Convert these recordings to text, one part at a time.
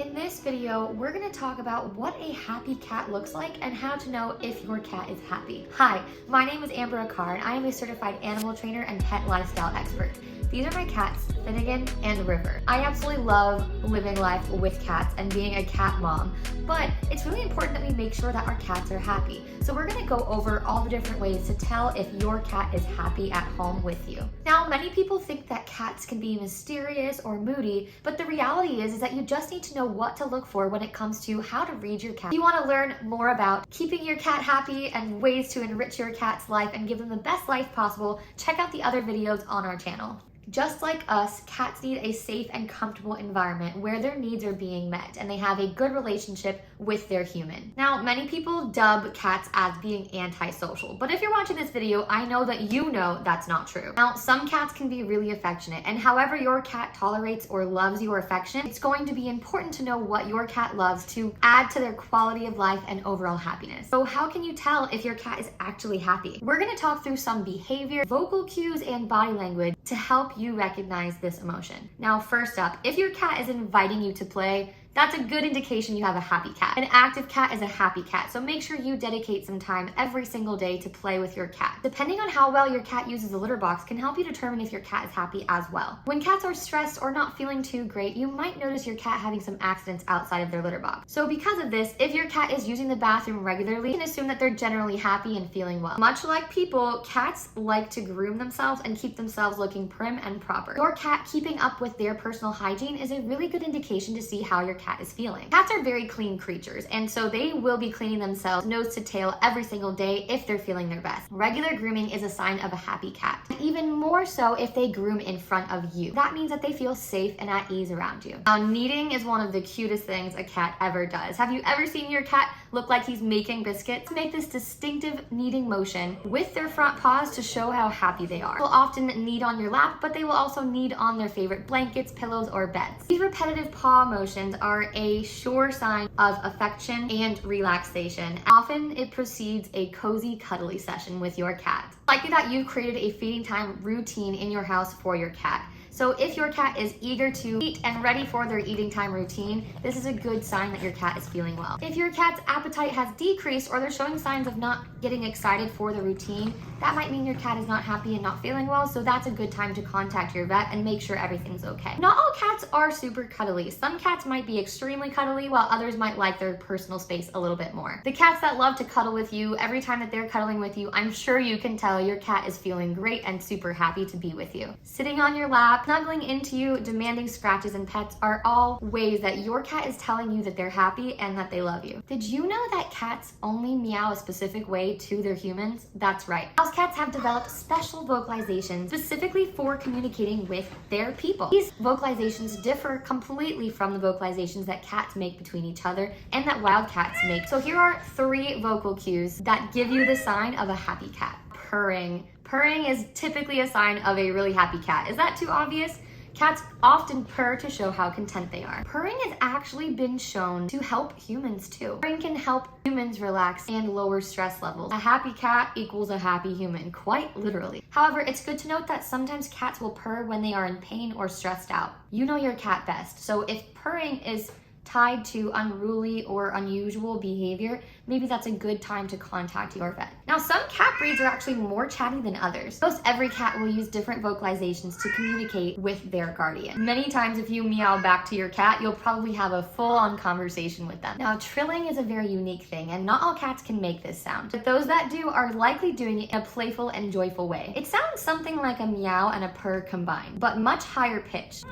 In this video, we're going to talk about what a happy cat looks like and how to know if your cat is happy. Hi, my name is Amber Akar and I am a certified animal trainer and pet lifestyle expert. These are my cats, Finnegan and River. I absolutely love living life with cats and being a cat mom, but it's really important that we make sure that our cats are happy. So we're gonna go over all the different ways to tell if your cat is happy at home with you. Now, many people think that cats can be mysterious or moody, but the reality is that you just need to know what to look for when it comes to how to read your cat. If you wanna learn more about keeping your cat happy and ways to enrich your cat's life and give them the best life possible, check out the other videos on our channel. Just like us, cats need a safe and comfortable environment where their needs are being met and they have a good relationship with their human. Now, many people dub cats as being antisocial, but if you're watching this video, I know that you know that's not true. Now, some cats can be really affectionate, and however your cat tolerates or loves your affection, it's going to be important to know what your cat loves to add to their quality of life and overall happiness. So how can you tell if your cat is actually happy? We're gonna talk through some behavior, vocal cues, and body language to help you recognize this emotion. Now, first up, if your cat is inviting you to play, that's a good indication you have a happy cat. An active cat is a happy cat, so make sure you dedicate some time every single day to play with your cat. Depending on how well your cat uses the litter box can help you determine if your cat is happy as well. When cats are stressed or not feeling too great, you might notice your cat having some accidents outside of their litter box. So because of this, if your cat is using the bathroom regularly, you can assume that they're generally happy and feeling well. Much like people, cats like to groom themselves and keep themselves looking prim and proper. Your cat keeping up with their personal hygiene is a really good indication to see how your cat is feeling. Cats are very clean creatures, and so they will be cleaning themselves nose to tail every single day if they're feeling their best. Regular grooming is a sign of a happy cat. Even more so if they groom in front of you. That means that they feel safe and at ease around you. Now, kneading is one of the cutest things a cat ever does. Have you ever seen your cat look like he's making biscuits? Make this distinctive kneading motion with their front paws to show how happy they are. They'll often knead on your lap, but they will also knead on their favorite blankets, pillows, or beds. These repetitive paw motions are a sure sign of affection and relaxation. Often it precedes a cozy, cuddly session with your cat. It's likely that you've created a feeding time routine in your house for your cat. So if your cat is eager to eat and ready for their eating time routine, this is a good sign that your cat is feeling well. If your cat's appetite has decreased or they're showing signs of not getting excited for the routine, that might mean your cat is not happy and not feeling well, so that's a good time to contact your vet and make sure everything's okay. Not all cats are super cuddly. Some cats might be extremely cuddly while others might like their personal space a little bit more. The cats that love to cuddle with you, every time that they're cuddling with you, I'm sure you can tell your cat is feeling great and super happy to be with you. Sitting on your lap, snuggling into you, demanding scratches and pets are all ways that your cat is telling you that they're happy and that they love you. Did you know that cats only meow a specific way to their humans? That's right. House cats have developed special vocalizations specifically for communicating with their people. These vocalizations differ completely from the vocalizations that cats make between each other and that wild cats make. So here are 3 vocal cues that give you the sign of a happy cat. Purring. Purring is typically a sign of a really happy cat. Is that too obvious? Cats often purr to show how content they are. Purring has actually been shown to help humans too. Purring can help humans relax and lower stress levels. A happy cat equals a happy human, quite literally. However, it's good to note that sometimes cats will purr when they are in pain or stressed out. You know your cat best, so if purring is tied to unruly or unusual behavior, maybe that's a good time to contact your vet. Now, some cat breeds are actually more chatty than others. Most every cat will use different vocalizations to communicate with their guardian. Many times if you meow back to your cat, you'll probably have a full-on conversation with them. Now, trilling is a very unique thing, and not all cats can make this sound, but those that do are likely doing it in a playful and joyful way. It sounds something like a meow and a purr combined, but much higher pitched.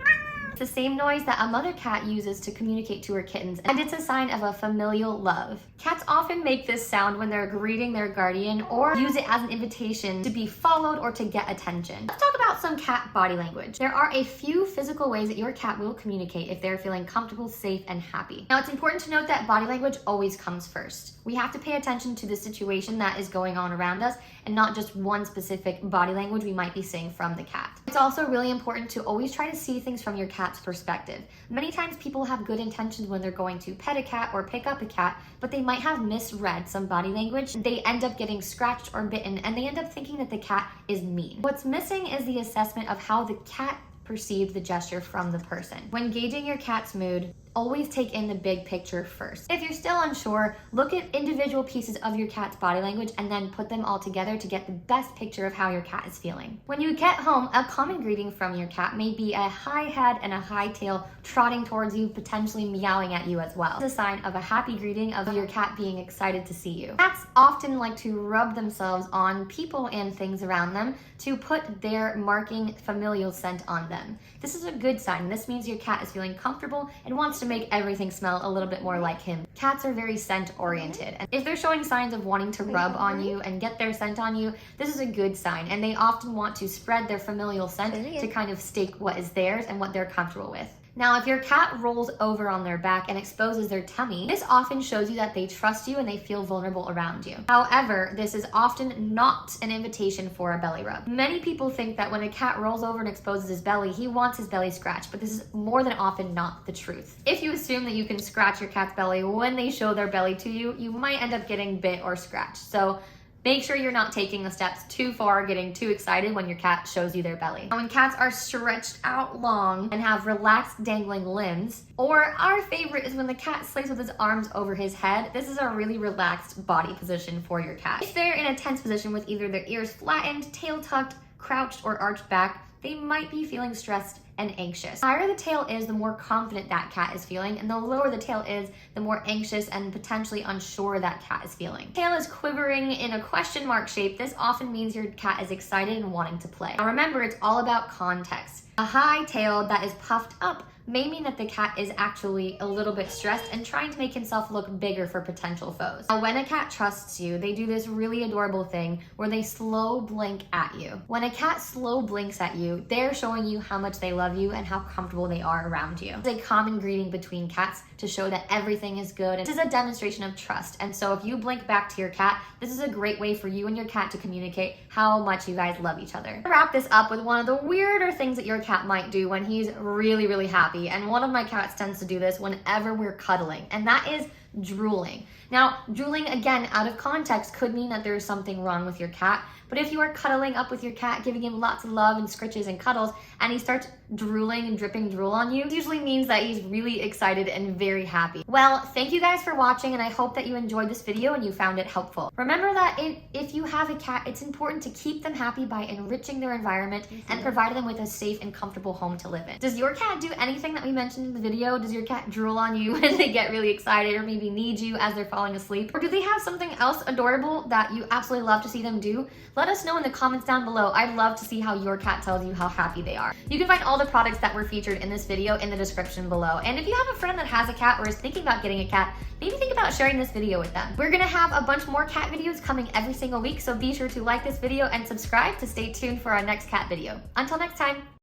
The same noise that a mother cat uses to communicate to her kittens, and it's a sign of a familial love. Cats often make this sound when they're greeting their guardian or use it as an invitation to be followed or to get attention. Let's talk about some cat body language. There are a few physical ways that your cat will communicate if they're feeling comfortable, safe, and happy. Now, it's important to note that body language always comes first. We have to pay attention to the situation that is going on around us and not just one specific body language we might be seeing from the cat. It's also really important to always try to see things from your cat's perspective. Many times people have good intentions when they're going to pet a cat or pick up a cat, but they might have misread some body language. They end up getting scratched or bitten, and they end up thinking that the cat is mean. What's missing is the assessment of how the cat perceived the gesture from the person. When gauging your cat's mood, always take in the big picture first. If you're still unsure, look at individual pieces of your cat's body language and then put them all together to get the best picture of how your cat is feeling. When you get home, a common greeting from your cat may be a high head and a high tail trotting towards you, potentially meowing at you as well. It's a sign of a happy greeting of your cat being excited to see you. Cats often like to rub themselves on people and things around them to put their marking familial scent on them. This is a good sign. This means your cat is feeling comfortable and wants to make everything smell a little bit more like him. Cats are very scent oriented, and if they're showing signs of wanting to rub on you and get their scent on you, this is a good sign, and they often want to spread their familial scent to kind of stake what is theirs and what they're comfortable with. Now, if your cat rolls over on their back and exposes their tummy, this often shows you that they trust you and they feel vulnerable around you. However, this is often not an invitation for a belly rub. Many people think that when a cat rolls over and exposes his belly, he wants his belly scratched, but this is more than often not the truth. If you assume that you can scratch your cat's belly when they show their belly to you, you might end up getting bit or scratched. So make sure you're not taking the steps too far, getting too excited when your cat shows you their belly. Now, when cats are stretched out long and have relaxed dangling limbs, or our favorite is when the cat slays with his arms over his head, this is a really relaxed body position for your cat. If they're in a tense position with either their ears flattened, tail tucked, crouched, or arched back, they might be feeling stressed and anxious. The higher the tail is, the more confident that cat is feeling, and the lower the tail is, the more anxious and potentially unsure that cat is feeling. Tail is quivering in a question mark shape. This often means your cat is excited and wanting to play. Now remember, it's all about context. A high tail that is puffed up may mean that the cat is actually a little bit stressed and trying to make himself look bigger for potential foes. Now, when a cat trusts you, they do this really adorable thing where they slow blink at you. When a cat slow blinks at you, they're showing you how much they love you and how comfortable they are around you. It's a common greeting between cats to show that everything is good. This is a demonstration of trust. And so if you blink back to your cat, this is a great way for you and your cat to communicate how much you guys love each other. I'll wrap this up with one of the weirder things that your cat might do when he's really, really happy. And one of my cats tends to do this whenever we're cuddling, and that is drooling. Now, drooling, again, out of context, could mean that there's something wrong with your cat, but if you are cuddling up with your cat, giving him lots of love and scritches and cuddles, and he starts drooling and dripping drool on you, it usually means that he's really excited and very happy. Well, thank you guys for watching, and I hope that you enjoyed this video and you found it helpful. Remember that if you have a cat, it's important to keep them happy by enriching their environment and provide them with a safe and comfortable home to live in. Does your cat do anything that we mentioned in the video? Does your cat drool on you when they get really excited, or maybe need you as they're falling asleep? Or do they have something else adorable that you absolutely love to see them do? Let us know in the comments down below. I'd love to see how your cat tells you how happy they are. You can find all the products that were featured in this video in the description below. And if you have a friend that has a cat or is thinking about getting a cat, maybe think about sharing this video with them. We're gonna have a bunch more cat videos coming every single week, so be sure to like this video and subscribe to stay tuned for our next cat video. Until next time.